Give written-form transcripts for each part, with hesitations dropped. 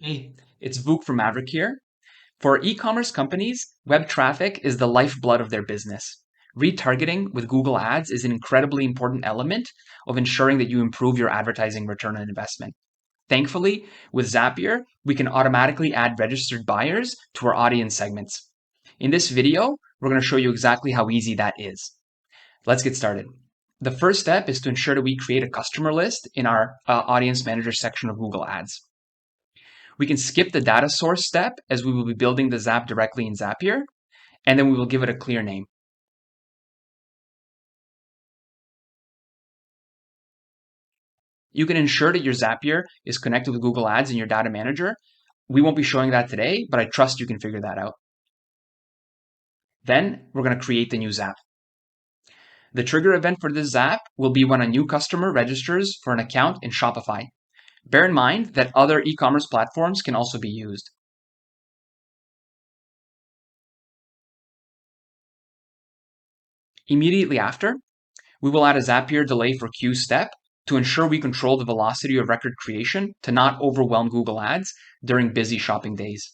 Hey, it's Vuk from Maverick here. For e-commerce companies, web traffic is the lifeblood of their business. Retargeting with Google Ads is an incredibly important element of ensuring that you improve your advertising return on investment. Thankfully, with Zapier, we can automatically add registered buyers to our audience segments. In this video, we're going to show you exactly how easy that is. Let's get started. The first step is to ensure that we create a customer list in our audience manager section of Google Ads. We can skip the data source step as we will be building the Zap directly in Zapier, and then we will give it a clear name. You can ensure that your Zapier is connected with Google Ads in your data manager. We won't be showing that today, but I trust you can figure that out. Then we're going to create the new Zap. The trigger event for this Zap will be when a new customer registers for an account in Shopify. Bear in mind that other e-commerce platforms can also be used. Immediately after, we will add a Zapier delay for queue step to ensure we control the velocity of record creation to not overwhelm Google Ads during busy shopping days.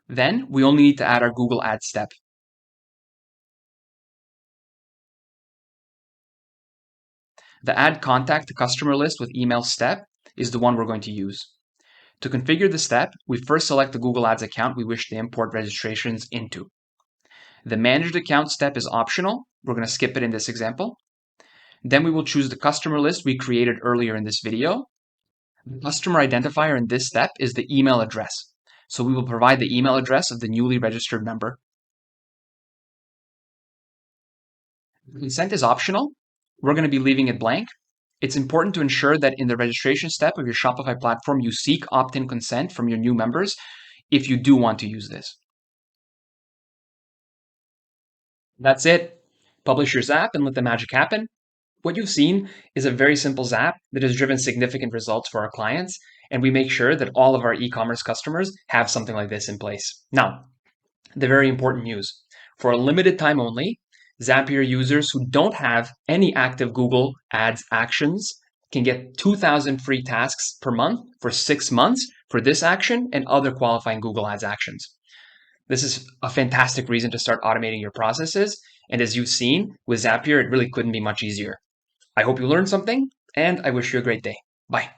Then we only need to add our Google Ads step. The add contact to customer list with email step is the one we're going to use. To configure the step, we first select the Google Ads account we wish to import registrations into. The managed account step is optional. We're going to skip it in this example. Then we will choose the customer list we created earlier in this video. The customer identifier in this step is the email address. So we will provide the email address of the newly registered member. Consent is optional. We're going to be leaving it blank. It's important to ensure that in the registration step of your Shopify platform, you seek opt-in consent from your new members if you do want to use this. That's it. Publish your Zap and let the magic happen. What you've seen is a very simple Zap that has driven significant results for our clients, and we make sure that all of our e-commerce customers have something like this in place. Now, the very important news. For a limited time only, Zapier users who don't have any active Google Ads actions can get 2,000 free tasks per month for 6 months for this action and other qualifying Google Ads actions. This is a fantastic reason to start automating your processes. And as you've seen with Zapier, it really couldn't be much easier. I hope you learned something, and I wish you a great day. Bye.